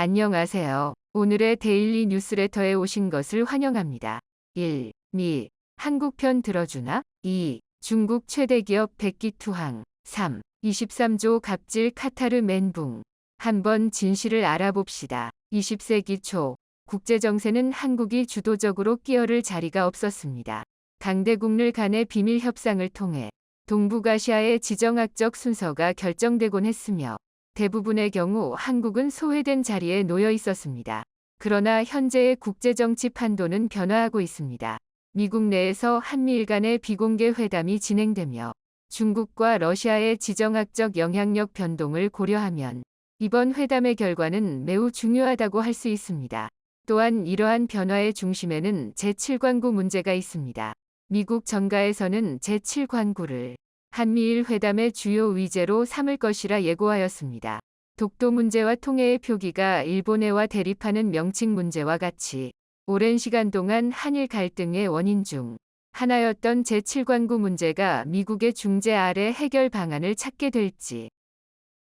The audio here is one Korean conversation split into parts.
안녕하세요. 오늘의 데일리 뉴스레터에 오신 것을 환영합니다. 1. 미. 한국편 들어주나? 2. 중국 최대 기업 백기 투항. 3. 23조 갑질 카타르 멘붕. 한번 진실을 알아봅시다. 20세기 초 국제정세는 한국이 주도적으로 끼어들 자리가 없었습니다. 강대국들 간의 비밀 협상을 통해 동북아시아의 지정학적 순서가 결정되곤 했으며 대부분의 경우 한국은 소외된 자리에 놓여 있었습니다. 그러나 현재의 국제정치 판도는 변화하고 있습니다. 미국 내에서 한미일 간의 비공개 회담이 진행되며 중국과 러시아의 지정학적 영향력 변동을 고려하면 이번 회담의 결과는 매우 중요하다고 할 수 있습니다. 또한 이러한 변화의 중심에는 제7관구 문제가 있습니다. 미국 정가에서는 제7관구를 한미일 회담의 주요 의제로 삼을 것이라 예고하였습니다. 독도 문제와 통해의 표기가 일본해와 대립하는 명칭 문제와 같이 오랜 시간 동안 한일 갈등의 원인 중 하나였던 제7관구 문제가 미국의 중재 아래 해결 방안을 찾게 될지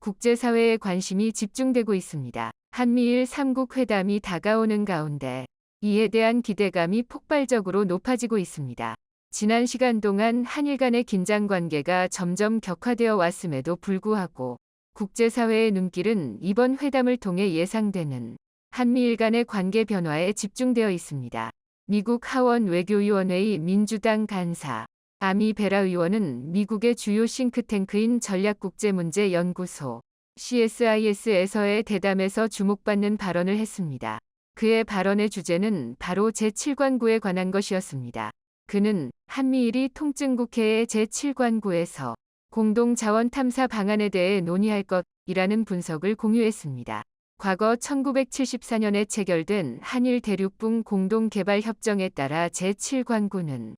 국제사회의 관심이 집중되고 있습니다. 한미일 3국 회담이 다가오는 가운데 이에 대한 기대감이 폭발적으로 높아지고 있습니다. 지난 시간 동안 한일 간의 긴장 관계가 점점 격화되어 왔음에도 불구하고 국제사회의 눈길은 이번 회담을 통해 예상되는 한미일 간의 관계 변화에 집중되어 있습니다. 미국 하원 외교위원회의 민주당 간사 아미 베라 의원은 미국의 주요 싱크탱크인 전략국제문제연구소 CSIS에서의 대담에서 주목받는 발언을 했습니다. 그의 발언의 주제는 바로 제7관구에 관한 것이었습니다. 그는 한미일이 통증국회의 제7관구에서 공동자원탐사 방안에 대해 논의할 것이라는 분석을 공유했습니다. 과거 1974년에 체결된 한일 대륙붕 공동개발협정에 따라 제7관구는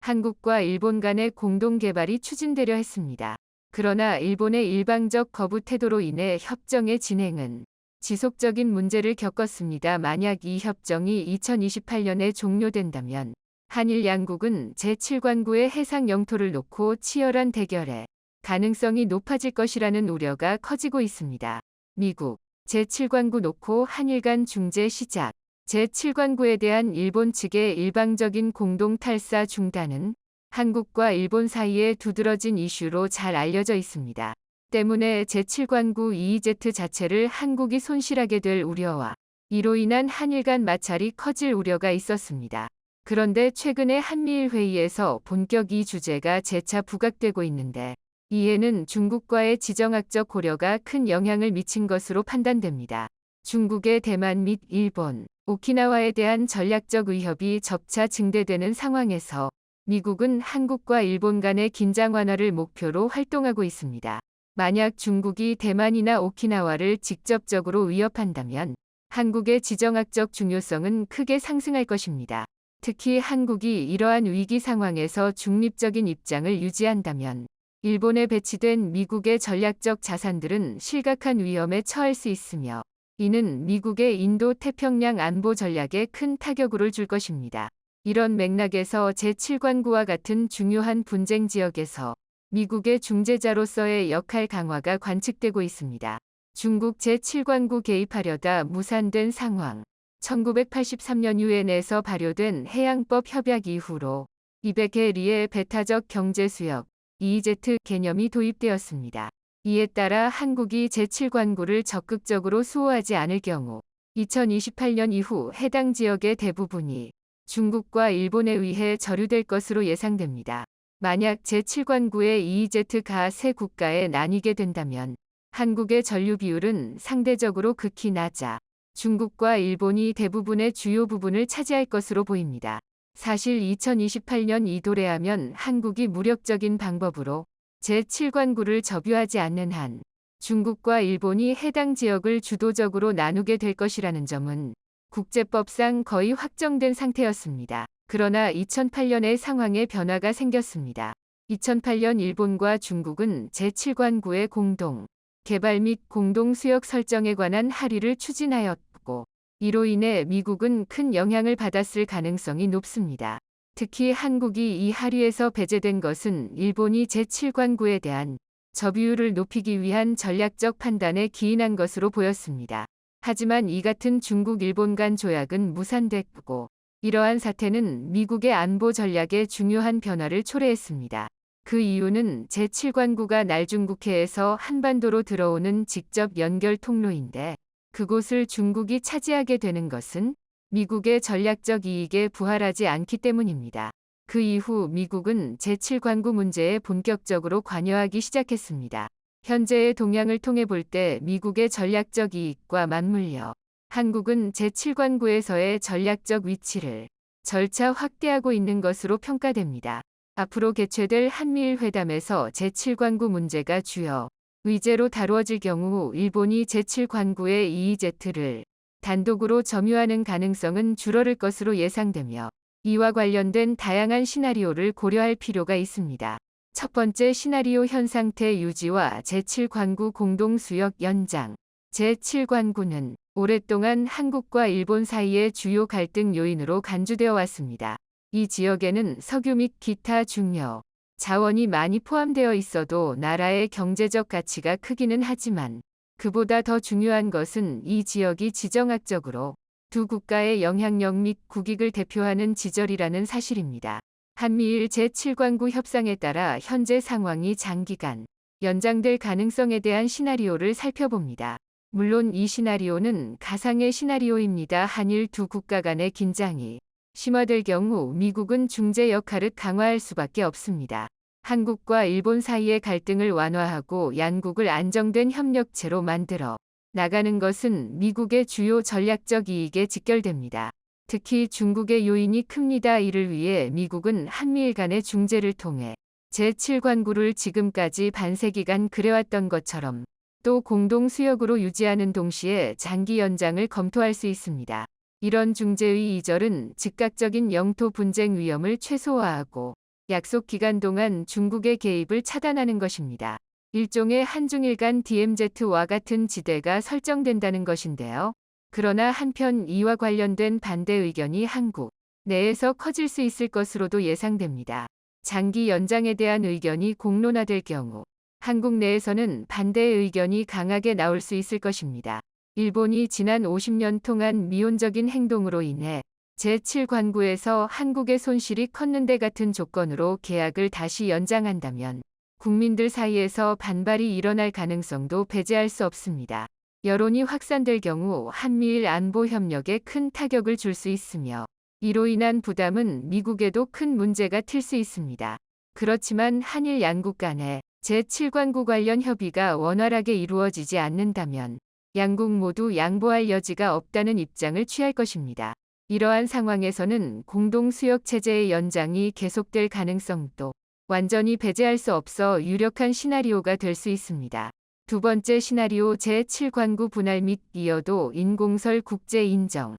한국과 일본 간의 공동개발이 추진되려 했습니다. 그러나 일본의 일방적 거부 태도로 인해 협정의 진행은 지속적인 문제를 겪었습니다. 만약 이 협정이 2028년에 종료된다면 한일 양국은 제7관구의 해상 영토를 놓고 치열한 대결의 가능성이 높아질 것이라는 우려가 커지고 있습니다. 미국 제7관구 놓고 한일 간 중재 시작. 제7관구에 대한 일본 측의 일방적인 공동 탈사 중단은 한국과 일본 사이에 두드러진 이슈로 잘 알려져 있습니다. 때문에 제7관구 EEZ 자체를 한국이 손실하게 될 우려와 이로 인한 한일 간 마찰이 커질 우려가 있었습니다. 그런데 최근에 한미일 회의에서 본격 이 주제가 재차 부각되고 있는데 이에는 중국과의 지정학적 고려가 큰 영향을 미친 것으로 판단됩니다. 중국의 대만 및 일본, 오키나와에 대한 전략적 위협이 접차 증대되는 상황에서 미국은 한국과 일본 간의 긴장 완화를 목표로 활동하고 있습니다. 만약 중국이 대만이나 오키나와를 직접적으로 위협한다면 한국의 지정학적 중요성은 크게 상승할 것입니다. 특히 한국이 이러한 위기 상황에서 중립적인 입장을 유지한다면 일본에 배치된 미국의 전략적 자산들은 실각한 위험에 처할 수 있으며 이는 미국의 인도-태평양 안보 전략에 큰 타격을 줄 것입니다. 이런 맥락에서 제7관구와 같은 중요한 분쟁 지역에서 미국의 중재자로서의 역할 강화가 관측되고 있습니다. 중국 제7관구 개입하려다 무산된 상황. 1983년 유엔에서 발효된 해양법 협약 이후로 200개 배타적 경제수역 EEZ 개념이 도입되었습니다. 이에 따라 한국이 제7관구를 적극적으로 수호하지 않을 경우 2028년 이후 해당 지역의 대부분이 중국과 일본에 의해 저류될 것으로 예상됩니다. 만약 제7관구의 EEZ가 세 국가에 나뉘게 된다면 한국의 전류 비율은 상대적으로 극히 낮아 중국과 일본이 대부분의 주요 부분을 차지할 것으로 보입니다. 사실 2028년 이도래하면 한국이 무력적인 방법으로 제7관구를 접유하지 않는 한 중국과 일본이 해당 지역을 주도적으로 나누게 될 것이라는 점은 국제법상 거의 확정된 상태였습니다. 그러나 2008년에 상황에 변화가 생겼습니다. 2008년 일본과 중국은 제7관구의 공동 개발 및 공동 수역 설정에 관한 합의를 추진하였고 이로 인해 미국은 큰 영향을 받았을 가능성이 높습니다. 특히 한국이 이 합의에서 배제된 것은 일본이 제7관구에 대한 접유율을 높이기 위한 전략적 판단에 기인한 것으로 보였습니다. 하지만 이 같은 중국 일본 간 조약은 무산됐고 이러한 사태는 미국의 안보 전략에 중요한 변화를 초래했습니다. 그 이유는 제7관구가 날중국해에서 한반도로 들어오는 직접 연결 통로인데 그곳을 중국이 차지하게 되는 것은 미국의 전략적 이익에 부합하지 않기 때문입니다. 그 이후 미국은 제7관구 문제에 본격적으로 관여하기 시작했습니다. 현재의 동향을 통해 볼 때 미국의 전략적 이익과 맞물려 한국은 제7관구에서의 전략적 위치를 절차 확대하고 있는 것으로 평가됩니다. 앞으로 개최될 한미일 회담에서 제7관구 문제가 주요 의제로 다루어질 경우 일본이 제7관구의 EEZ를 단독으로 점유하는 가능성은 줄어들 것으로 예상되며 이와 관련된 다양한 시나리오를 고려할 필요가 있습니다. 첫 번째 시나리오 현 상태 유지와 제7관구 공동수역 연장. 제7관구는 오랫동안 한국과 일본 사이의 주요 갈등 요인으로 간주되어 왔습니다. 이 지역에는 석유 및 기타 중요 자원이 많이 포함되어 있어도 나라의 경제적 가치가 크기는 하지만 그보다 더 중요한 것은 이 지역이 지정학적으로 두 국가의 영향력 및 국익을 대표하는 지절이라는 사실입니다. 한미일 제7관구 협상에 따라 현재 상황이 장기간 연장될 가능성에 대한 시나리오를 살펴봅니다. 물론 이 시나리오는 가상의 시나리오입니다. 한일 두 국가 간의 긴장이 심화될 경우 미국은 중재 역할을 강화할 수밖에 없습니다. 한국과 일본 사이의 갈등을 완화하고 양국을 안정된 협력체로 만들어 나가는 것은 미국의 주요 전략적 이익에 직결됩니다. 특히 중국의 요인이 큽니다. 이를 위해 미국은 한미일 간의 중재를 통해 제7관구를 지금까지 반세기간 그래왔던 것처럼 또 공동 수역으로 유지하는 동시에 장기 연장을 검토할 수 있습니다. 이런 중재의 이절은 즉각적인 영토 분쟁 위험을 최소화하고 약속 기간 동안 중국의 개입을 차단하는 것입니다. 일종의 한중일 간 DMZ와 같은 지대가 설정된다는 것인데요. 그러나 한편 이와 관련된 반대 의견이 한국 내에서 커질 수 있을 것으로도 예상됩니다. 장기 연장에 대한 의견이 공론화될 경우 한국 내에서는 반대의 의견이 강하게 나올 수 있을 것입니다. 일본이 지난 50년 동안 미온적인 행동으로 인해 제7관구에서 한국의 손실이 컸는데 같은 조건으로 계약을 다시 연장한다면 국민들 사이에서 반발이 일어날 가능성도 배제할 수 없습니다. 여론이 확산될 경우 한미일 안보 협력에 큰 타격을 줄 수 있으며 이로 인한 부담은 미국에도 큰 문제가 될 수 있습니다. 그렇지만 한일 양국 간에 제7관구 관련 협의가 원활하게 이루어지지 않는다면 양국 모두 양보할 여지가 없다는 입장을 취할 것입니다. 이러한 상황에서는 공동수역 체제의 연장이 계속될 가능성도 완전히 배제할 수 없어 유력한 시나리오가 될 수 있습니다. 두 번째 시나리오 제7관구 분할 및 이어도 인공설 국제 인정.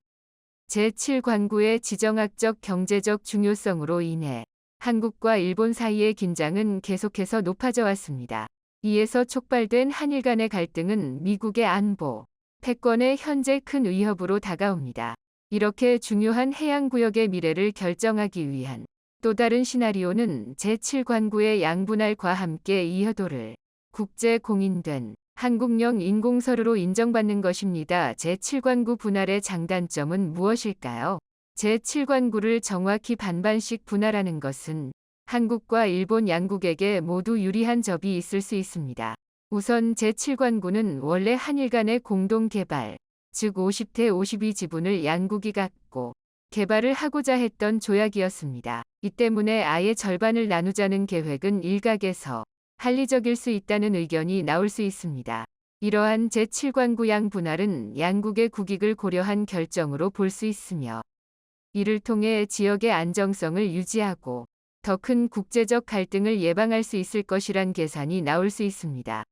제7관구의 지정학적 경제적 중요성으로 인해 한국과 일본 사이의 긴장은 계속해서 높아져 왔습니다. 이에서 촉발된 한일 간의 갈등은 미국의 안보, 패권에 현재 큰 위협으로 다가옵니다. 이렇게 중요한 해양구역의 미래를 결정하기 위한 또 다른 시나리오는 제7관구의 양분할과 함께 이어도를 국제 공인된 한국령 인공설으로 인정받는 것입니다. 제7관구 분할의 장단점은 무엇일까요? 제7관구를 정확히 반반씩 분할하는 것은 한국과 일본 양국에게 모두 유리한 점이 있을 수 있습니다. 우선 제7관구는 원래 한일 간의 공동 개발, 즉 50대 52 지분을 양국이 갖고 개발을 하고자 했던 조약이었습니다. 이 때문에 아예 절반을 나누자는 계획은 일각에서 합리적일 수 있다는 의견이 나올 수 있습니다. 이러한 제7관구 양 분할은 양국의 국익을 고려한 결정으로 볼 수 있으며 이를 통해 지역의 안정성을 유지하고 더 큰 국제적 갈등을 예방할 수 있을 것이란 계산이 나올 수 있습니다.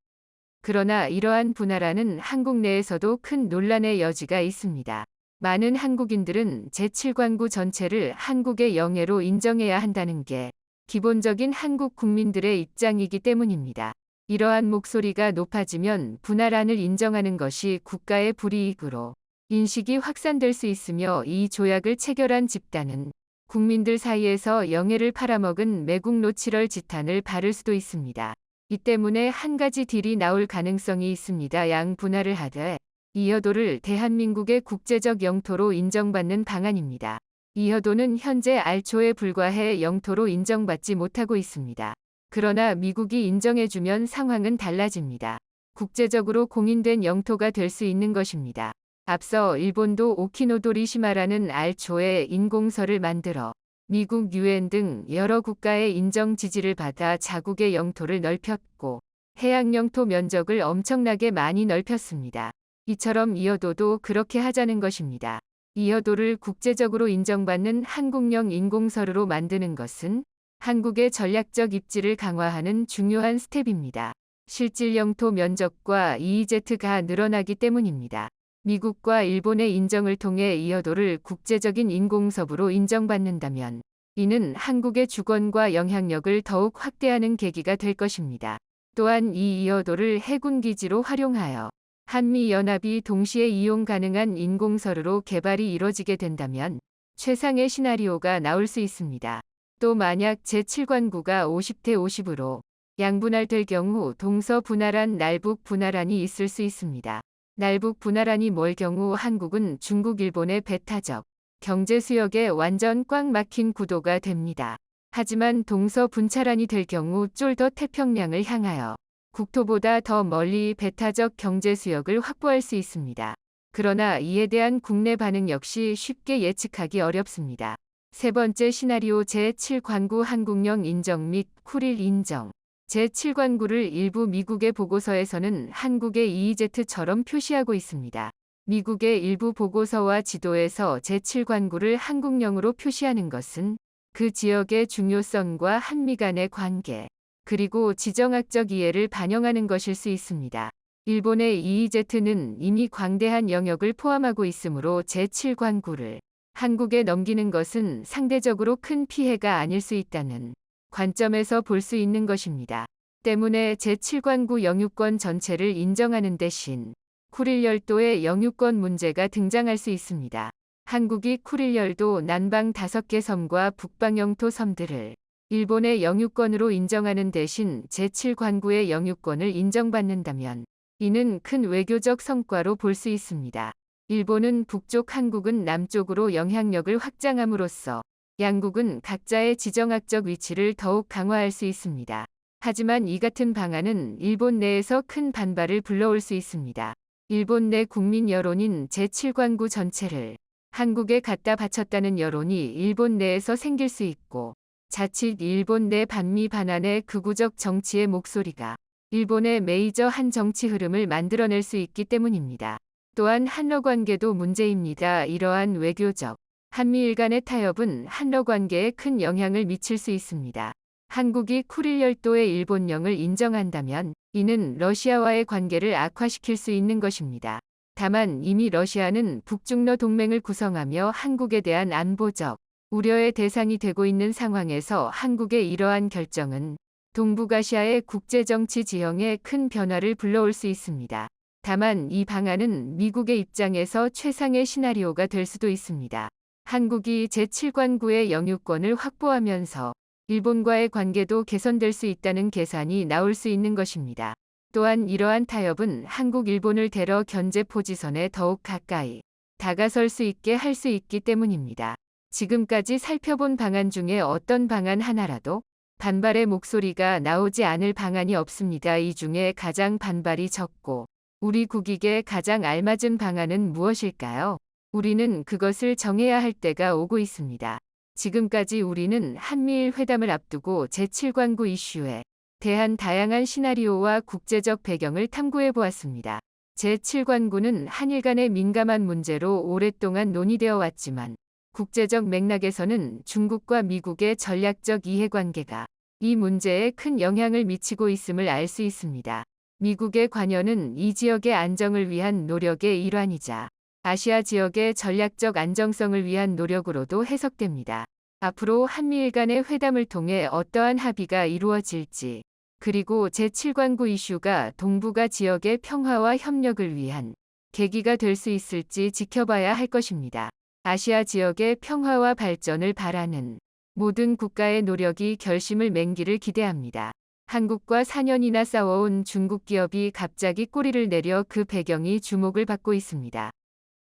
그러나 이러한 분할안은 한국 내에서도 큰 논란의 여지가 있습니다. 많은 한국인들은 제7관구 전체를 한국의 영해로 인정해야 한다는 게 기본적인 한국 국민들의 입장이기 때문입니다. 이러한 목소리가 높아지면 분할안을 인정하는 것이 국가의 불이익으로 인식이 확산될 수 있으며 이 조약을 체결한 집단은 국민들 사이에서 영해를 팔아먹은 매국 노칠럴 지탄을 받을 수도 있습니다. 이 때문에 한 가지 딜이 나올 가능성이 있습니다. 양 분할을 하되 이여도를 대한민국의 국제적 영토로 인정받는 방안입니다. 이여도는 현재 알초에 불과해 영토로 인정받지 못하고 있습니다. 그러나 미국이 인정해주면 상황은 달라집니다. 국제적으로 공인된 영토가 될 수 있는 것입니다. 앞서 일본도 오키노도리시마라는 알초에 인공서를 만들어 미국, 유엔 등 여러 국가의 인정 지지를 받아 자국의 영토를 넓혔고 해양 영토 면적을 엄청나게 많이 넓혔습니다. 이처럼 이여도도 그렇게 하자는 것입니다. 이여도를 국제적으로 인정받는 한국령 인공서로 만드는 것은 한국의 전략적 입지를 강화하는 중요한 스텝입니다. 실질 영토 면적과 EEZ가 늘어나기 때문입니다. 미국과 일본의 인정을 통해 이여도를 국제적인 인공섭으로 인정받는다면 이는 한국의 주권과 영향력을 더욱 확대하는 계기가 될 것입니다. 또한 이 이여도를 해군기지로 활용하여 한미연합이 동시에 이용 가능한 인공서로 개발이 이뤄지게 된다면 최상의 시나리오가 나올 수 있습니다. 또 만약 제7관구가 50대 50으로 양분할될 경우 동서분할안, 날북분할안이 있을 수 있습니다. 날북분할안이 뭘 경우 한국은 중국, 일본의 배타적 경제 수역에 완전 꽉 막힌 구도가 됩니다. 하지만 동서분찰안이 될 경우 좀 더 태평양을 향하여 국토보다 더 멀리 배타적 경제 수역을 확보할 수 있습니다. 그러나 이에 대한 국내 반응 역시 쉽게 예측하기 어렵습니다. 세 번째 시나리오 제7관구 한국령 인정 및 쿠릴 인정. 제7관구를 일부 미국의 보고서에서는 한국의 EEZ처럼 표시하고 있습니다. 미국의 일부 보고서와 지도에서 제7관구를 한국령으로 표시하는 것은 그 지역의 중요성과 한미 간의 관계, 그리고 지정학적 이해를 반영하는 것일 수 있습니다. 일본의 EEZ는 이미 광대한 영역을 포함하고 있으므로 제7관구를 한국에 넘기는 것은 상대적으로 큰 피해가 아닐 수 있다는 관점에서 볼 수 있는 것입니다. 때문에 제7관구 영유권 전체를 인정하는 대신 쿠릴 열도의 영유권 문제가 등장할 수 있습니다. 한국이 쿠릴 열도 남방 5개 섬과 북방 영토 섬들을 일본의 영유권으로 인정하는 대신 제7관구의 영유권을 인정받는다면 이는 큰 외교적 성과로 볼 수 있습니다. 일본은 북쪽, 한국은 남쪽으로 영향력을 확장함으로써 양국은 각자의 지정학적 위치를 더욱 강화할 수 있습니다. 하지만 이 같은 방안은 일본 내에서 큰 반발을 불러올 수 있습니다. 일본 내 국민 여론인 제7관구 전체를 한국에 갖다 바쳤다는 여론이 일본 내에서 생길 수 있고 자칫 일본 내 반미 반환의 극우적 정치의 목소리가 일본의 메이저 한 정치 흐름을 만들어낼 수 있기 때문입니다. 또한 한러 관계도 문제입니다. 이러한 외교적 한미일 간의 타협은 한러 관계에 큰 영향을 미칠 수 있습니다. 한국이 쿠릴 열도의 일본령을 인정한다면 이는 러시아와의 관계를 악화시킬 수 있는 것입니다. 다만 이미 러시아는 북중러 동맹을 구성하며 한국에 대한 안보적 우려의 대상이 되고 있는 상황에서 한국의 이러한 결정은 동북아시아의 국제정치 지형에 큰 변화를 불러올 수 있습니다. 다만 이 방안은 미국의 입장에서 최상의 시나리오가 될 수도 있습니다. 한국이 제7관구의 영유권을 확보하면서 일본과의 관계도 개선될 수 있다는 계산이 나올 수 있는 것입니다. 또한 이러한 타협은 한국, 일본을 대러 견제 포지선에 더욱 가까이 다가설 수 있게 할 수 있기 때문입니다. 지금까지 살펴본 방안 중에 어떤 방안 하나라도 반발의 목소리가 나오지 않을 방안이 없습니다. 이 중에 가장 반발이 적고 우리 국익에 가장 알맞은 방안은 무엇일까요? 우리는 그것을 정해야 할 때가 오고 있습니다. 지금까지 우리는 한미일 회담을 앞두고 제7관구 이슈에 대한 다양한 시나리오와 국제적 배경을 탐구해 보았습니다. 제7관구는 한일 간의 민감한 문제로 오랫동안 논의되어 왔지만 국제적 맥락에서는 중국과 미국의 전략적 이해관계가 이 문제에 큰 영향을 미치고 있음을 알 수 있습니다. 미국의 관여는 이 지역의 안정을 위한 노력의 일환이자 아시아 지역의 전략적 안정성을 위한 노력으로도 해석됩니다. 앞으로 한미일 간의 회담을 통해 어떠한 합의가 이루어질지, 그리고 제7관구 이슈가 동북아 지역의 평화와 협력을 위한 계기가 될 수 있을지 지켜봐야 할 것입니다. 아시아 지역의 평화와 발전을 바라는 모든 국가의 노력이 결심을 맺기를 기대합니다. 한국과 4년이나 싸워온 중국 기업이 갑자기 꼬리를 내려 그 배경이 주목을 받고 있습니다.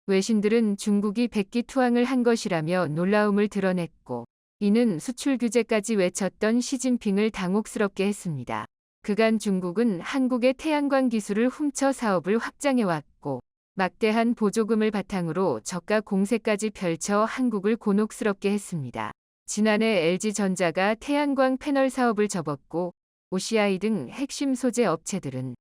외신들은 중국이 백기투항을 한 것이라며 놀라움을 드러냈고, 이는 수출 규제까지 외쳤던 시진핑을 당혹스럽게 했습니다. 그간 중국은 한국의 태양광 기술을 훔쳐 사업을 확장해왔고, 막대한 보조금을 바탕으로 저가 공세까지 펼쳐 한국을 곤혹스럽게 했습니다. 지난해 LG전자가 태양광 패널 사업을 접었고, OCI 등 핵심 소재 업체들은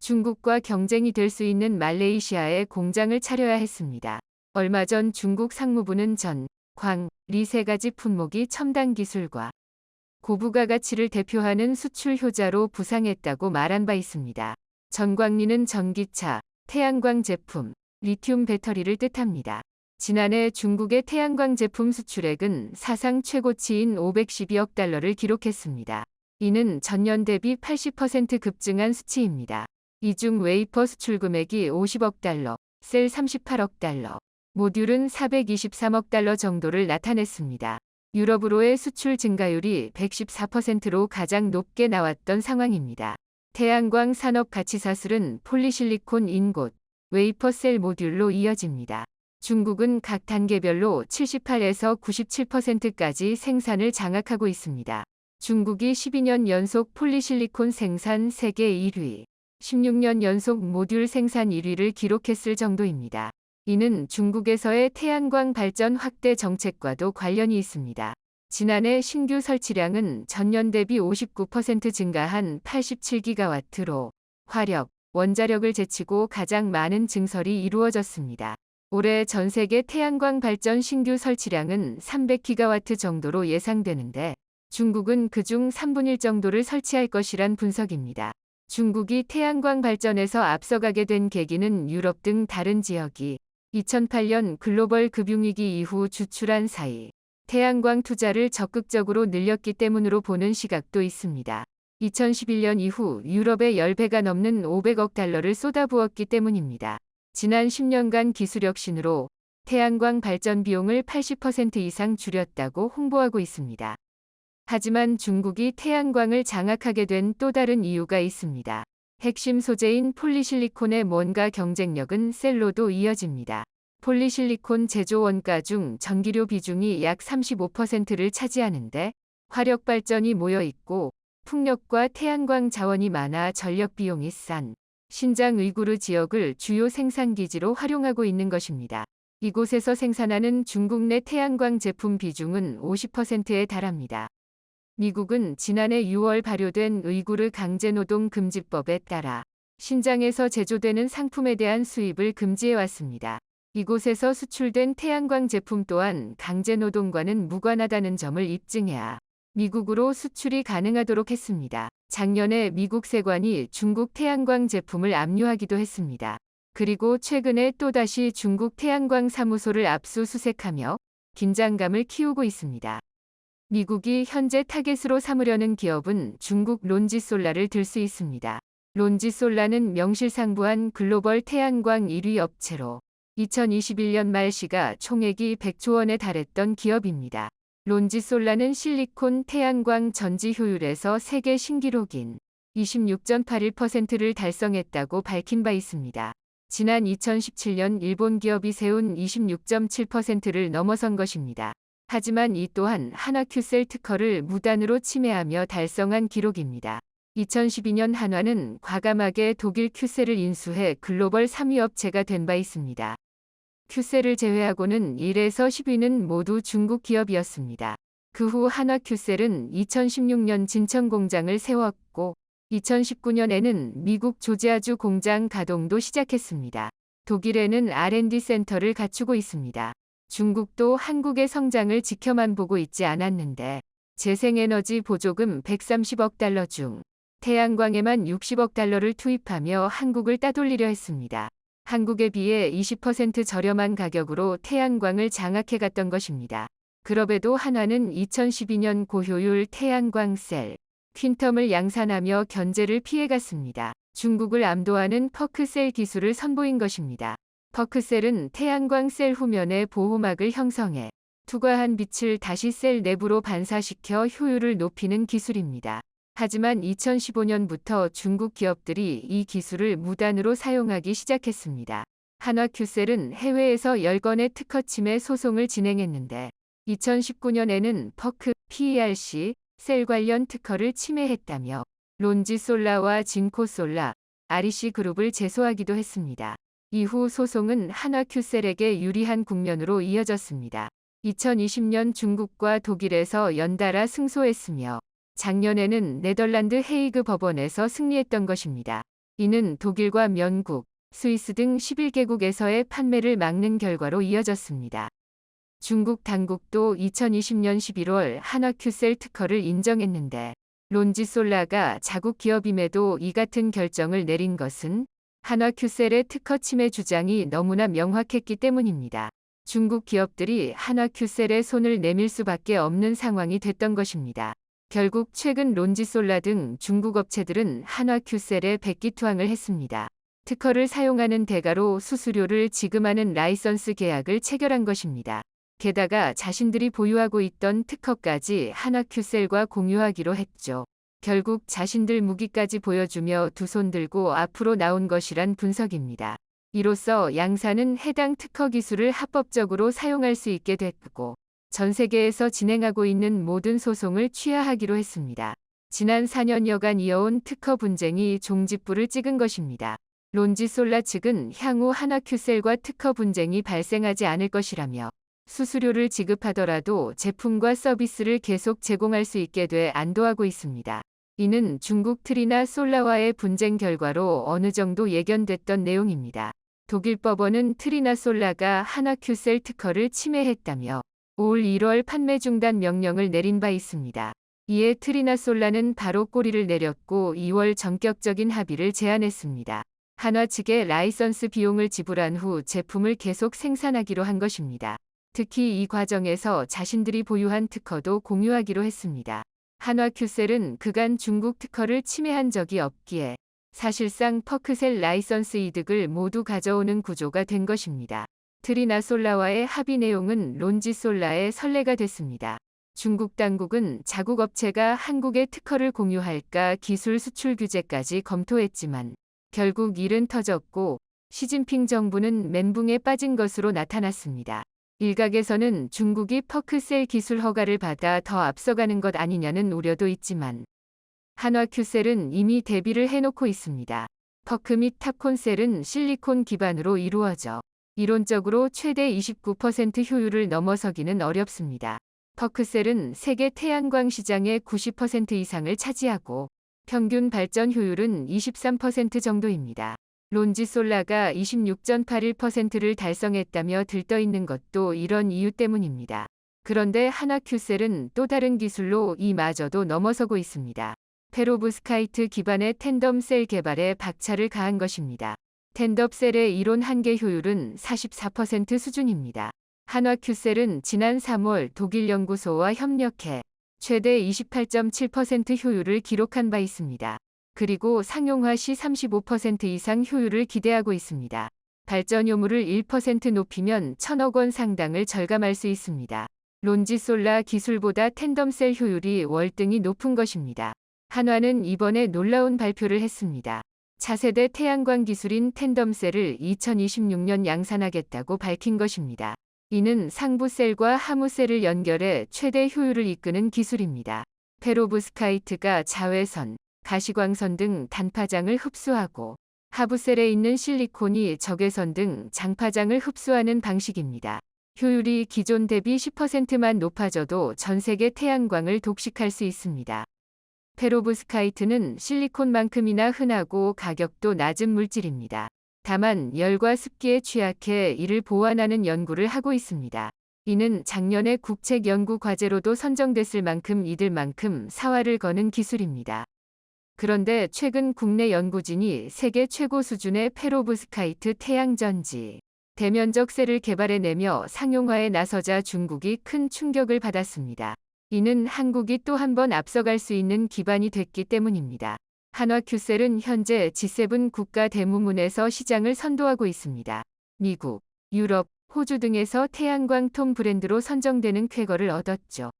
중국과 경쟁이 될 수 있는 말레이시아에 공장을 차려야 했습니다. 얼마 전 중국 상무부는 전, 광, 리 세 가지 품목이 첨단 기술과 고부가 가치를 대표하는 수출 효자로 부상했다고 말한 바 있습니다. 전광리는 전기차, 태양광 제품, 리튬 배터리를 뜻합니다. 지난해 중국의 태양광 제품 수출액은 사상 최고치인 512억 달러를 기록했습니다. 이는 전년 대비 80% 급증한 수치입니다. 이 중 웨이퍼 수출 금액이 50억 달러, 셀 38억 달러, 모듈은 423억 달러 정도를 나타냈습니다. 유럽으로의 수출 증가율이 114%로 가장 높게 나왔던 상황입니다. 태양광 산업 가치사슬은 폴리실리콘 인곳, 웨이퍼 셀 모듈로 이어집니다. 중국은 각 단계별로 78에서 97%까지 생산을 장악하고 있습니다. 중국이 12년 연속 폴리실리콘 생산 세계 1위, 16년 연속 모듈 생산 1위를 기록했을 정도입니다. 이는 중국에서의 태양광 발전 확대 정책과도 관련이 있습니다. 지난해 신규 설치량은 전년 대비 59% 증가한 87기가와트로 화력, 원자력을 제치고 가장 많은 증설이 이루어졌습니다. 올해 전 세계 태양광 발전 신규 설치량은 300기가와트 정도로 예상되는데 중국은 그중 3분의 1 정도를 설치할 것이란 분석입니다. 중국이 태양광 발전에서 앞서가게 된 계기는 유럽 등 다른 지역이 2008년 글로벌 금융위기 이후 주출한 사이 태양광 투자를 적극적으로 늘렸기 때문으로 보는 시각도 있습니다. 2011년 이후 유럽에 10배가 넘는 500억 달러를 쏟아부었기 때문입니다. 지난 10년간 기술혁신으로 태양광 발전 비용을 80% 이상 줄였다고 홍보하고 있습니다. 하지만 중국이 태양광을 장악하게 된 또 다른 이유가 있습니다. 핵심 소재인 폴리실리콘의 원가 경쟁력은 셀로도 이어집니다. 폴리실리콘 제조 원가 중 전기료 비중이 약 35%를 차지하는데 화력 발전이 모여 있고 풍력과 태양광 자원이 많아 전력 비용이 싼 신장 우이구르 지역을 주요 생산기지로 활용하고 있는 것입니다. 이곳에서 생산하는 중국 내 태양광 제품 비중은 50%에 달합니다. 미국은 지난해 6월 발효된 우이구르 강제노동 금지법에 따라 신장에서 제조되는 상품에 대한 수입을 금지해왔습니다. 이곳에서 수출된 태양광 제품 또한 강제노동과는 무관하다는 점을 입증해야 미국으로 수출이 가능하도록 했습니다. 작년에 미국 세관이 중국 태양광 제품을 압류하기도 했습니다. 그리고 최근에 또다시 중국 태양광 사무소를 압수수색하며 긴장감을 키우고 있습니다. 미국이 현재 타겟으로 삼으려는 기업은 중국 론지솔라를 들 수 있습니다. 론지솔라는 명실상부한 글로벌 태양광 1위 업체로 2021년 말 시가총액이 100조 원에 달했던 기업입니다. 론지솔라는 실리콘 태양광 전지 효율에서 세계 신기록인 26.81%를 달성했다고 밝힌 바 있습니다. 지난 2017년 일본 기업이 세운 26.7%를 넘어선 것입니다. 하지만 이 또한 한화큐셀 특허를 무단으로 침해하며 달성한 기록입니다. 2012년 한화는 과감하게 독일 큐셀을 인수해 글로벌 3위 업체가 된 바 있습니다. 큐셀을 제외하고는 1에서 10위는 모두 중국 기업이었습니다. 그 후 한화큐셀은 2016년 진천 공장을 세웠고 2019년에는 미국 조지아주 공장 가동도 시작했습니다. 독일에는 R&D 센터를 갖추고 있습니다. 중국도 한국의 성장을 지켜만 보고 있지 않았는데 재생에너지 보조금 130억 달러 중 태양광에만 60억 달러를 투입하며 한국을 따돌리려 했습니다. 한국에 비해 20% 저렴한 가격으로 태양광을 장악해갔던 것입니다. 그럼에도 한화는 2012년 고효율 태양광 셀, 퀸텀을 양산하며 견제를 피해갔습니다. 중국을 압도하는 퍼크셀 기술을 선보인 것입니다. 퍼크셀은 태양광 셀 후면에 보호막을 형성해 투과한 빛을 다시 셀 내부로 반사시켜 효율을 높이는 기술입니다. 하지만 2015년부터 중국 기업들이 이 기술을 무단으로 사용하기 시작했습니다. 한화큐셀은 해외에서 10건의 특허 침해 소송을 진행했는데 2019년에는 퍼크, PERC, 셀 관련 특허를 침해했다며 론지솔라와 진코솔라, REC 그룹을 제소하기도 했습니다. 이후 소송은 한화큐셀에게 유리한 국면으로 이어졌습니다. 2020년 중국과 독일에서 연달아 승소했으며 작년에는 네덜란드 헤이그 법원에서 승리했던 것입니다. 이는 독일과 면국, 스위스 등 11개국에서의 판매를 막는 결과로 이어졌습니다. 중국 당국도 2020년 11월 한화큐셀 특허를 인정했는데 론지솔라가 자국 기업임에도 이 같은 결정을 내린 것은 한화큐셀의 특허 침해 주장이 너무나 명확했기 때문입니다. 중국 기업들이 한화큐셀에 손을 내밀 수밖에 없는 상황이 됐던 것입니다. 결국 최근 론지솔라 등 중국 업체들은 한화큐셀에 백기투항을 했습니다. 특허를 사용하는 대가로 수수료를 지급하는 라이선스 계약을 체결한 것입니다. 게다가 자신들이 보유하고 있던 특허까지 한화큐셀과 공유하기로 했죠. 결국 자신들 무기까지 보여주며 두 손 들고 앞으로 나온 것이란 분석입니다. 이로써 양사는 해당 특허 기술을 합법적으로 사용할 수 있게 됐고 전 세계에서 진행하고 있는 모든 소송을 취하하기로 했습니다. 지난 4년여간 이어온 특허 분쟁이 종짓부를 찍은 것입니다. 론지솔라 측은 향후 한화큐셀과 특허 분쟁이 발생하지 않을 것이라며 수수료를 지급하더라도 제품과 서비스를 계속 제공할 수 있게 돼 안도하고 있습니다. 이는 중국 트리나 솔라와의 분쟁 결과로 어느 정도 예견됐던 내용입니다. 독일 법원은 트리나 솔라가 한화큐셀 특허를 침해했다며 올 1월 판매 중단 명령을 내린 바 있습니다. 이에 트리나 솔라는 바로 꼬리를 내렸고 2월 전격적인 합의를 제안했습니다. 한화 측에 라이선스 비용을 지불한 후 제품을 계속 생산하기로 한 것입니다. 특히 이 과정에서 자신들이 보유한 특허도 공유하기로 했습니다. 한화큐셀은 그간 중국 특허를 침해한 적이 없기에 사실상 퍼크셀 라이선스 이득을 모두 가져오는 구조가 된 것입니다. 트리나 솔라와의 합의 내용은 론지솔라의 선례가 됐습니다. 중국 당국은 자국 업체가 한국의 특허를 공유할까 기술 수출 규제까지 검토했지만 결국 일은 터졌고 시진핑 정부는 멘붕에 빠진 것으로 나타났습니다. 일각에서는 중국이 퍼크셀 기술 허가를 받아 더 앞서가는 것 아니냐는 우려도 있지만 한화큐셀은 이미 대비를 해놓고 있습니다. 퍼크 및 탑콘셀은 실리콘 기반으로 이루어져 이론적으로 최대 29% 효율을 넘어서기는 어렵습니다. 퍼크셀은 세계 태양광 시장의 90% 이상을 차지하고 평균 발전 효율은 23% 정도입니다. 론지솔라가 26.81%를 달성했다며 들떠있는 것도 이런 이유 때문입니다. 그런데 한화큐셀은 또 다른 기술로 이마저도 넘어서고 있습니다. 페로브스카이트 기반의 텐덤 셀 개발에 박차를 가한 것입니다. 텐덤 셀의 이론 한계 효율은 44% 수준입니다. 한화큐셀은 지난 3월 독일 연구소와 협력해 최대 28.7% 효율을 기록한 바 있습니다. 그리고 상용화 시 35% 이상 효율을 기대하고 있습니다. 발전효율을 1% 높이면 1,000억 원 상당을 절감할 수 있습니다. 론지솔라 기술보다 텐덤셀 효율이 월등히 높은 것입니다. 한화는 이번에 놀라운 발표를 했습니다. 차세대 태양광 기술인 텐덤셀을 2026년 양산하겠다고 밝힌 것입니다. 이는 상부셀과 하부셀을 연결해 최대 효율을 이끄는 기술입니다. 페로브스카이트가 자외선, 가시광선 등 단파장을 흡수하고 하부셀에 있는 실리콘이 적외선 등 장파장을 흡수하는 방식입니다. 효율이 기존 대비 10%만 높아져도 전 세계 태양광을 독식할 수 있습니다. 페로브스카이트는 실리콘만큼이나 흔하고 가격도 낮은 물질입니다. 다만 열과 습기에 취약해 이를 보완하는 연구를 하고 있습니다. 이는 작년에 국책 연구 과제로도 선정됐을 만큼 이들만큼 사활을 거는 기술입니다. 그런데 최근 국내 연구진이 세계 최고 수준의 페로브스카이트 태양전지, 대면적 셀을 개발해내며 상용화에 나서자 중국이 큰 충격을 받았습니다. 이는 한국이 또 한 번 앞서갈 수 있는 기반이 됐기 때문입니다. 한화큐셀은 현재 G7 국가 대부문에서 시장을 선도하고 있습니다. 미국, 유럽, 호주 등에서 태양광 톰 브랜드로 선정되는 쾌거를 얻었죠.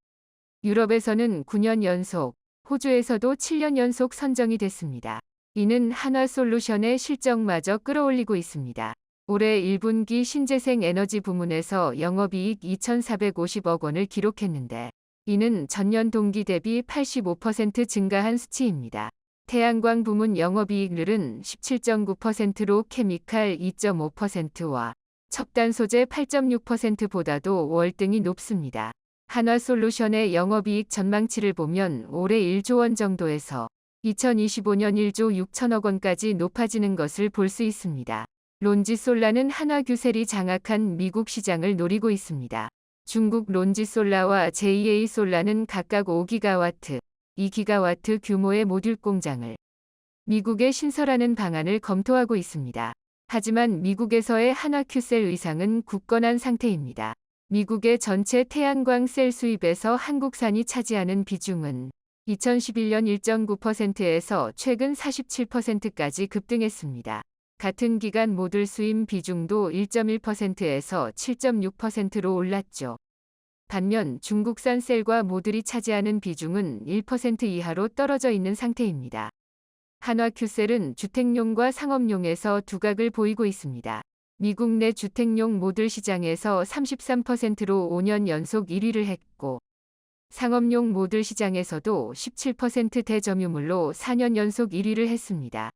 유럽에서는 9년 연속, 호주에서도 7년 연속 선정이 됐습니다. 이는 한화솔루션의 실적마저 끌어올리고 있습니다. 올해 1분기 신재생 에너지 부문에서 영업이익 2,450억 원을 기록했는데 이는 전년 동기 대비 85% 증가한 수치입니다. 태양광 부문 영업이익률은 17.9%로 케미칼 2.5%와 첨단 소재 8.6%보다도 월등히 높습니다. 한화솔루션의 영업이익 전망치를 보면 올해 1조 원 정도에서 2025년 1조 6천억 원까지 높아지는 것을 볼 수 있습니다. 론지솔라는 한화규셀이 장악한 미국 시장을 노리고 있습니다. 중국 론지솔라와 JA솔라는 각각 5기가와트, 2기가와트 규모의 모듈 공장을 미국에 신설하는 방안을 검토하고 있습니다. 하지만 미국에서의 한화큐셀 의상은 굳건한 상태입니다. 미국의 전체 태양광 셀 수입에서 한국산이 차지하는 비중은 2011년 1.9%에서 최근 47%까지 급등했습니다. 같은 기간 모듈 수입 비중도 1.1%에서 7.6%로 올랐죠. 반면 중국산 셀과 모듈이 차지하는 비중은 1% 이하로 떨어져 있는 상태입니다. 한화큐셀은 주택용과 상업용에서 두각을 보이고 있습니다. 미국 내 주택용 모듈 시장에서 33%로 5년 연속 1위를 했고 상업용 모듈 시장에서도 17%대 점유물로 4년 연속 1위를 했습니다.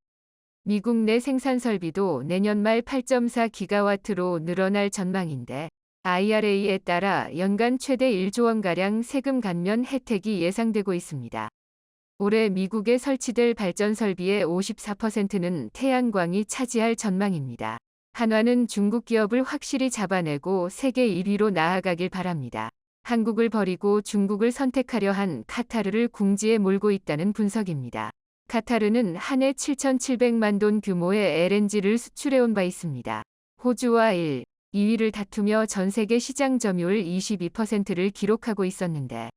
미국 내 생산 설비도 내년 말 8.4기가와트로 늘어날 전망인데 IRA에 따라 연간 최대 1조 원가량 세금 감면 혜택이 예상되고 있습니다. 올해 미국에 설치될 발전 설비의 54%는 태양광이 차지할 전망입니다. 한화는 중국 기업을 확실히 잡아내고 세계 1위로 나아가길 바랍니다. 한국을 버리고 중국을 선택하려 한 카타르를 궁지에 몰고 있다는 분석입니다. 카타르는 한 해 7,700만 돈 규모의 LNG를 수출해온 바 있습니다. 호주와 1, 2위를 다투며 전 세계 시장 점유율 22%를 기록하고 있었는데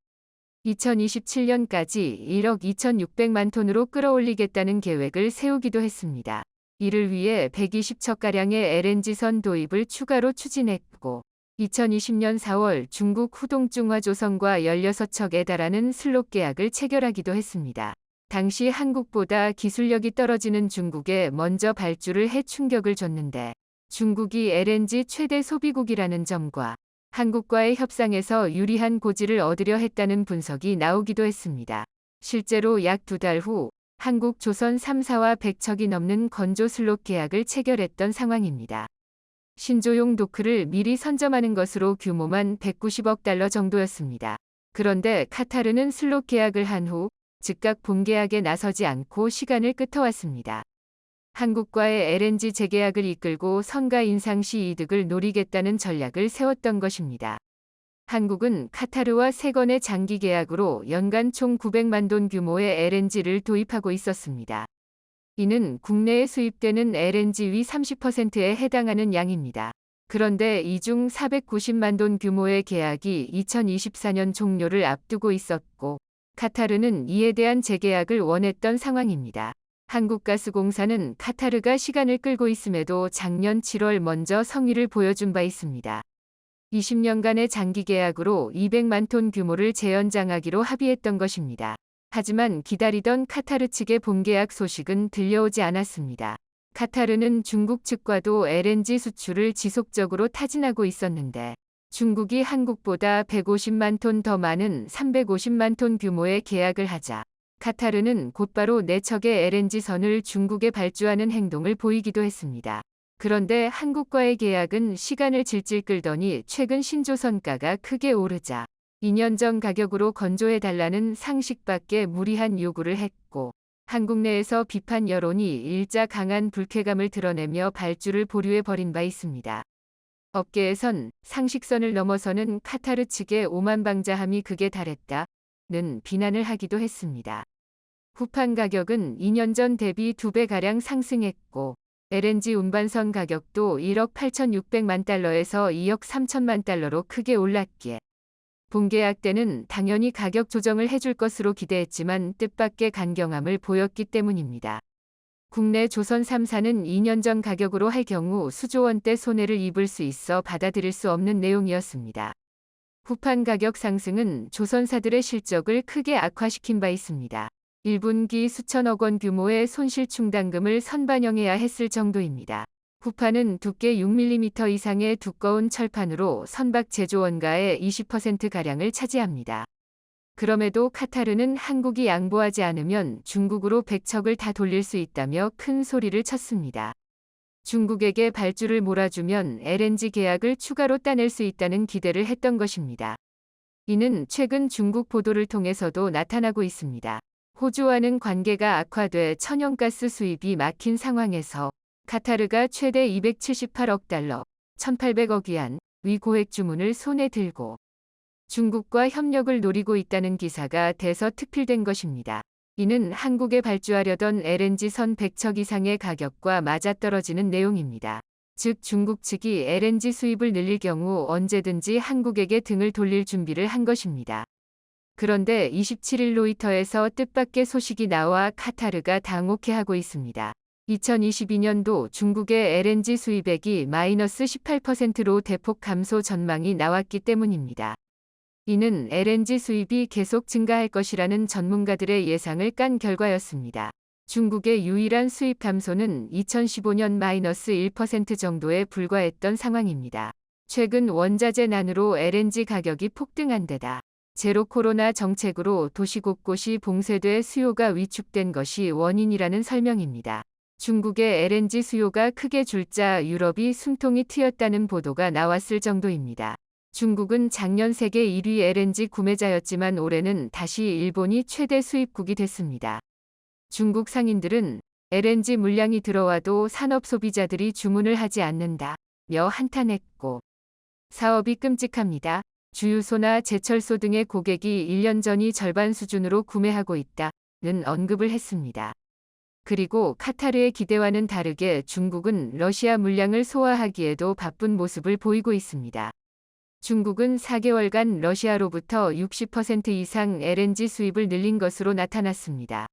2027년까지 1억 2,600만 톤으로 끌어올리겠다는 계획을 세우기도 했습니다. 이를 위해 120척가량의 LNG선 도입을 추가로 추진했고 2020년 4월 중국 후동중화조선과 16척에 달하는 슬롯 계약을 체결하기도 했습니다. 당시 한국보다 기술력이 떨어지는 중국에 먼저 발주를 해 충격을 줬는데 중국이 LNG 최대 소비국이라는 점과 한국과의 협상에서 유리한 고지를 얻으려 했다는 분석이 나오기도 했습니다. 실제로 약 2달 후 한국 조선 3사와 100척이 넘는 건조 슬롯 계약을 체결했던 상황입니다. 신조용 도크를 미리 선점하는 것으로 규모만 190억 달러 정도였습니다. 그런데 카타르는 슬롯 계약을 한 후 즉각 본계약에 나서지 않고 시간을 끄터왔습니다. 한국과의 LNG 재계약을 이끌고 선가 인상 시 이득을 노리겠다는 전략을 세웠던 것입니다. 한국은 카타르와 3건의 장기 계약으로 연간 총 900만 돈 규모의 LNG를 도입하고 있었습니다. 이는 국내에 수입되는 LNG 위 30%에 해당하는 양입니다. 그런데 이 중 490만 돈 규모의 계약이 2024년 종료를 앞두고 있었고 카타르는 이에 대한 재계약을 원했던 상황입니다. 한국가스공사는 카타르가 시간을 끌고 있음에도 작년 7월 먼저 성의를 보여준 바 있습니다. 20년간의 장기 계약으로 200만 톤 규모를 재연장하기로 합의했던 것입니다. 하지만 기다리던 카타르 측의 본계약 소식은 들려오지 않았습니다. 카타르는 중국 측과도 LNG 수출을 지속적으로 타진하고 있었는데 중국이 한국보다 150만 톤 더 많은 350만 톤 규모의 계약을 하자 카타르는 곧바로 4척의 LNG선을 중국에 발주하는 행동을 보이기도 했습니다. 그런데 한국과의 계약은 시간을 질질 끌더니 최근 신조선가가 크게 오르자 2년 전 가격으로 건조해달라는 상식밖에 무리한 요구를 했고 한국 내에서 비판 여론이 일자 강한 불쾌감을 드러내며 발주를 보류해버린 바 있습니다. 업계에선 상식선을 넘어서는 카타르 측의 오만방자함이 극에 달했다는 비난을 하기도 했습니다. 후판 가격은 2년 전 대비 2배가량 상승했고 LNG 운반선 가격도 1억 8,600만 달러에서 2억 3천만 달러로 크게 올랐기에 본계약 때는 당연히 가격 조정을 해줄 것으로 기대했지만 뜻밖의 강경함을 보였기 때문입니다. 국내 조선 3사는 2년 전 가격으로 할 경우 수조 원대 손해를 입을 수 있어 받아들일 수 없는 내용이었습니다. 후판 가격 상승은 조선사들의 실적을 크게 악화시킨 바 있습니다. 1분기 수천억 원 규모의 손실 충당금을 선반영해야 했을 정도입니다. 후판은 두께 6mm 이상의 두꺼운 철판으로 선박 제조 원가의 20%가량을 차지합니다. 그럼에도 카타르는 한국이 양보하지 않으면 중국으로 백척을 다 돌릴 수 있다며 큰 소리를 쳤습니다. 중국에게 발주를 몰아주면 LNG 계약을 추가로 따낼 수 있다는 기대를 했던 것입니다. 이는 최근 중국 보도를 통해서도 나타나고 있습니다. 호주와는 관계가 악화돼 천연가스 수입이 막힌 상황에서 카타르가 최대 278억 달러, 1,800억 위안 위 고액 주문을 손에 들고 중국과 협력을 노리고 있다는 기사가 대서특필된 것입니다. 이는 한국에 발주하려던 LNG선 100척 이상의 가격과 맞아떨어지는 내용입니다. 즉 중국 측이 LNG 수입을 늘릴 경우 언제든지 한국에게 등을 돌릴 준비를 한 것입니다. 그런데 27일 로이터에서 뜻밖의 소식이 나와 카타르가 당혹해하고 있습니다. 2022년도 중국의 LNG 수입액이 마이너스 18%로 대폭 감소 전망이 나왔기 때문입니다. 이는 LNG 수입이 계속 증가할 것이라는 전문가들의 예상을 깐 결과였습니다. 중국의 유일한 수입 감소는 2015년 마이너스 1% 정도에 불과했던 상황입니다. 최근 원자재 난으로 LNG 가격이 폭등한 데다 제로 코로나 정책으로 도시 곳곳이 봉쇄돼 수요가 위축된 것이 원인이라는 설명입니다. 중국의 LNG 수요가 크게 줄자 유럽이 숨통이 트였다는 보도가 나왔을 정도입니다. 중국은 작년 세계 1위 LNG 구매자였지만 올해는 다시 일본이 최대 수입국이 됐습니다. 중국 상인들은 LNG 물량이 들어와도 산업 소비자들이 주문을 하지 않는다며 한탄했고 사업이 끔찍합니다. 주유소나 제철소 등의 고객이 1년 전이 절반 수준으로 구매하고 있다는 언급을 했습니다. 그리고 카타르의 기대와는 다르게 중국은 러시아 물량을 소화하기에도 바쁜 모습을 보이고 있습니다. 중국은 4개월간 러시아로부터 60% 이상 LNG 수입을 늘린 것으로 나타났습니다.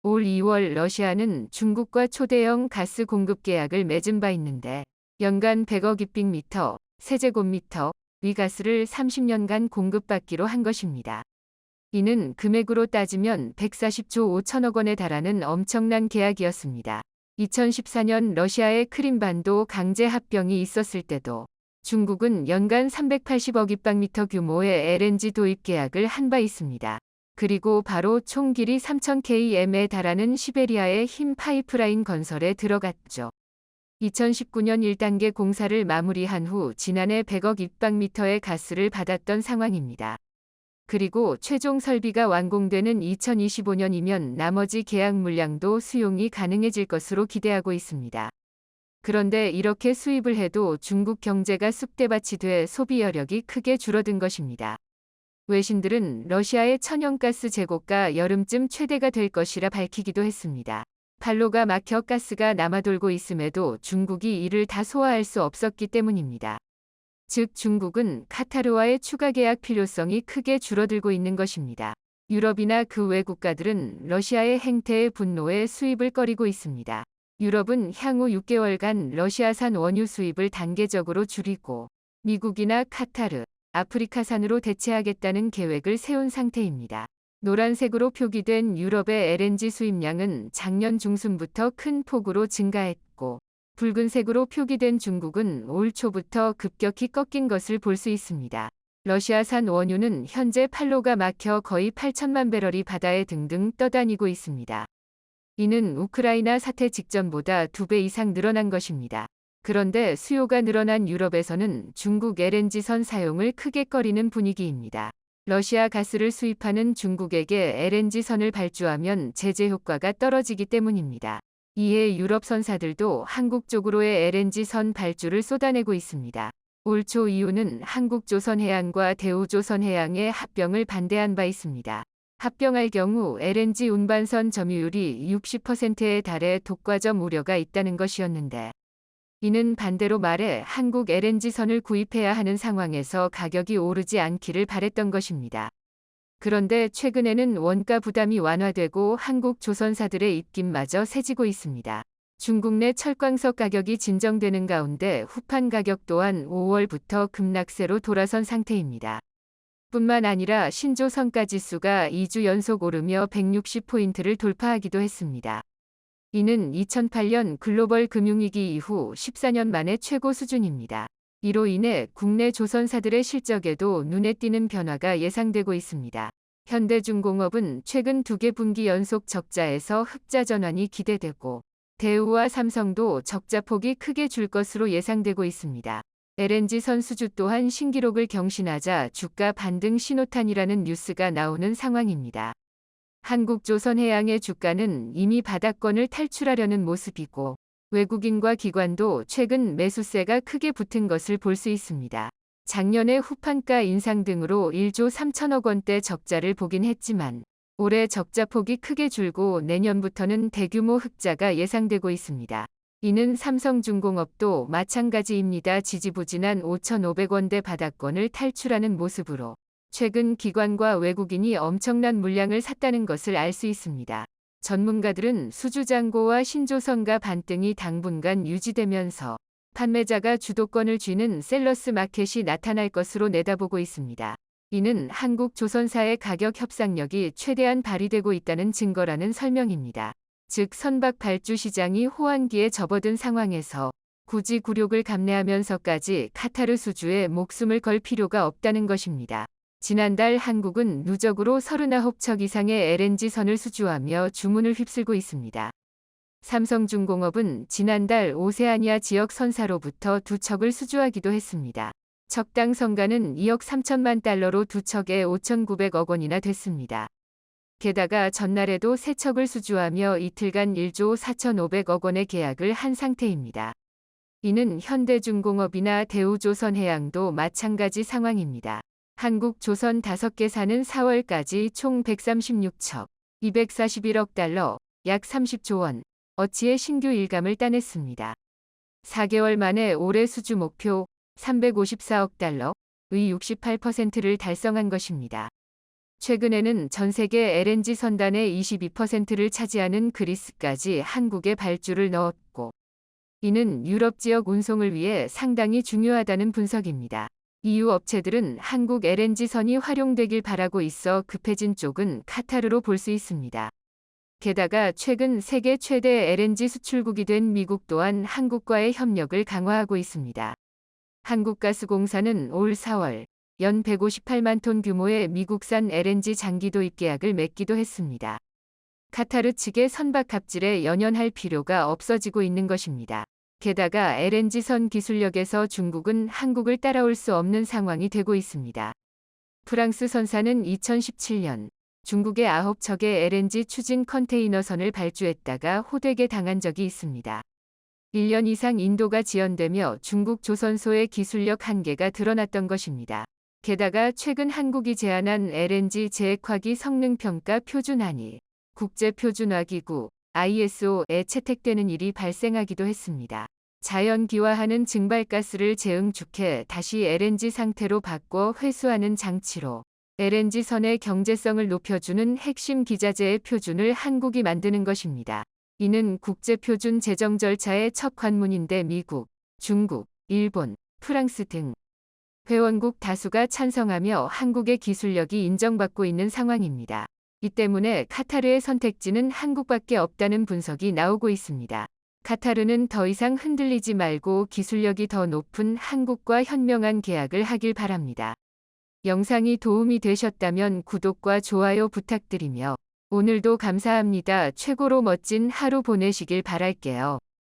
올 2월 러시아는 중국과 초대형 가스 공급 계약을 맺은 바 있는데 연간 100억 입빅미터, 세제곱미터 위 가스를 30년간 공급받기로 한 것입니다. 이는 금액으로 따지면 140조 5천억 원에 달하는 엄청난 계약이었습니다. 2014년 러시아의 크림반도 강제 합병이 있었을 때도 중국은 연간 380억 입방미터 규모의 LNG 도입 계약을 한 바 있습니다. 그리고 바로 총 길이 3000km에 달하는 시베리아의 흰 파이프라인 건설에 들어갔죠. 2019년 1단계 공사를 마무리한 후 지난해 100억 입방미터의 가스를 받았던 상황입니다. 그리고 최종 설비가 완공되는 2025년이면 나머지 계약 물량도 수용이 가능해질 것으로 기대하고 있습니다. 그런데 이렇게 수입을 해도 중국 경제가 쑥대밭이 돼 소비 여력이 크게 줄어든 것입니다. 외신들은 러시아의 천연가스 재고가 여름쯤 최대가 될 것이라 밝히기도 했습니다. 팔로가 막혀 가스가 남아돌고 있음에도 중국이 이를 다 소화할 수 없었기 때문입니다. 즉 중국은 카타르와의 추가 계약 필요성이 크게 줄어들고 있는 것입니다. 유럽이나 그 외 국가들은 러시아의 행태에 분노해 수입을 꺼리고 있습니다. 유럽은 향후 6개월간 러시아산 원유 수입을 단계적으로 줄이고 미국이나 카타르, 아프리카산으로 대체하겠다는 계획을 세운 상태입니다. 노란색으로 표기된 유럽의 LNG 수입량은 작년 중순부터 큰 폭으로 증가했고 붉은색으로 표기된 중국은 올 초부터 급격히 꺾인 것을 볼 수 있습니다. 러시아산 원유는 현재 팔로가 막혀 거의 8천만 배럴이 바다에 등등 떠다니고 있습니다. 이는 우크라이나 사태 직전보다 2배 이상 늘어난 것입니다. 그런데 수요가 늘어난 유럽에서는 중국 LNG선 사용을 크게 꺼리는 분위기입니다. 러시아 가스를 수입하는 중국에게 LNG선을 발주하면 제재 효과가 떨어지기 때문입니다. 이에 유럽 선사들도 한국 쪽으로의 LNG선 발주를 쏟아내고 있습니다. 올 초 이유는 한국조선해양과 대우조선해양의 합병을 반대한 바 있습니다. 합병할 경우 LNG 운반선 점유율이 60%에 달해 독과점 우려가 있다는 것이었는데 이는 반대로 말해 한국 LNG선을 구입해야 하는 상황에서 가격이 오르지 않기를 바랬던 것입니다. 그런데 최근에는 원가 부담이 완화되고 한국 조선사들의 입김마저 세지고 있습니다. 중국 내 철광석 가격이 진정되는 가운데 후판 가격 또한 5월부터 급락세로 돌아선 상태입니다. 뿐만 아니라 신조선가 지수가 2주 연속 오르며 160포인트를 돌파하기도 했습니다. 이는 2008년 글로벌 금융위기 이후 14년 만에 최고 수준입니다. 이로 인해 국내 조선사들의 실적에도 눈에 띄는 변화가 예상되고 있습니다. 현대중공업은 최근 2개 분기 연속 적자에서 흑자 전환이 기대되고 대우와 삼성도 적자폭이 크게 줄 것으로 예상되고 있습니다. LNG선 수주 또한 신기록을 경신하자 주가 반등 신호탄이라는 뉴스가 나오는 상황입니다. 한국조선해양의 주가는 이미 바닥권을 탈출하려는 모습이고 외국인과 기관도 최근 매수세가 크게 붙은 것을 볼 수 있습니다. 작년에 후판가 인상 등으로 1조 3천억 원대 적자를 보긴 했지만 올해 적자폭이 크게 줄고 내년부터는 대규모 흑자가 예상되고 있습니다. 이는 삼성중공업도 마찬가지입니다. 지지부진한 5,500원대 바닥권을 탈출하는 모습으로 최근 기관과 외국인이 엄청난 물량을 샀다는 것을 알 수 있습니다. 전문가들은 수주잔고와 신조선가 반등이 당분간 유지되면서 판매자가 주도권을 쥐는 셀러스 마켓이 나타날 것으로 내다보고 있습니다. 이는 한국 조선사의 가격 협상력이 최대한 발휘되고 있다는 증거라는 설명입니다. 즉 선박 발주 시장이 호황기에 접어든 상황에서 굳이 굴욕을 감내하면서까지 카타르 수주에 목숨을 걸 필요가 없다는 것입니다. 지난달 한국은 누적으로 39척 이상의 LNG선을 수주하며 주문을 휩쓸고 있습니다. 삼성중공업은 지난달 오세아니아 지역 선사로부터 2척을 수주하기도 했습니다. 척당 성가는 2억 3천만 달러로 2척에 5,900억 원이나 됐습니다. 게다가 전날에도 3척을 수주하며 이틀간 1조 4,500억 원의 계약을 한 상태입니다. 이는 현대중공업이나 대우조선해양도 마찬가지 상황입니다. 한국조선 5개사는 4월까지 총 136척, 241억 달러, 약 30조 원, 어치의 신규 일감을 따냈습니다. 4개월 만에 올해 수주 목표 354억 달러의 68%를 달성한 것입니다. 최근에는 전 세계 LNG 선단의 22%를 차지하는 그리스까지 한국에 발주를 넣었고, 이는 유럽 지역 운송을 위해 상당히 중요하다는 분석입니다. EU 업체들은 한국 LNG선이 활용되길 바라고 있어 급해진 쪽은 카타르로 볼 수 있습니다. 게다가 최근 세계 최대 LNG 수출국이 된 미국 또한 한국과의 협력을 강화하고 있습니다. 한국가스공사는 올 4월 연 158만 톤 규모의 미국산 LNG 장기 도입 계약을 맺기도 했습니다. 카타르 측의 선박 갑질에 연연할 필요가 없어지고 있는 것입니다. 게다가 LNG선 기술력에서 중국은 한국을 따라올 수 없는 상황이 되고 있습니다. 프랑스 선사는 2017년 중국의 9척의 LNG 추진 컨테이너선을 발주했다가 호되게 당한 적이 있습니다. 1년 이상 인도가 지연되며 중국 조선소의 기술력 한계가 드러났던 것입니다. 게다가 최근 한국이 제안한 LNG 재핵화기 성능평가 표준안이 국제표준화기구 ISO에 채택되는 일이 발생하기도 했습니다. 자연기화하는 증발가스를 재응축해 다시 LNG 상태로 바꿔 회수하는 장치로 LNG선의 경제성을 높여주는 핵심 기자재의 표준을 한국이 만드는 것입니다. 이는 국제표준 제정 절차의 첫 관문인데 미국, 중국, 일본, 프랑스 등 회원국 다수가 찬성하며 한국의 기술력이 인정받고 있는 상황입니다. 이 때문에 카타르의 선택지는 한국밖에 없다는 분석이 나오고 있습니다. 카타르는 더 이상 흔들리지 말고 기술력이 더 높은 한국과 현명한 계약을 하길 바랍니다. 영상이 도움이 되셨다면 구독과 좋아요 부탁드리며 오늘도 감사합니다. 최고로 멋진 하루 보내시길 바랄게요.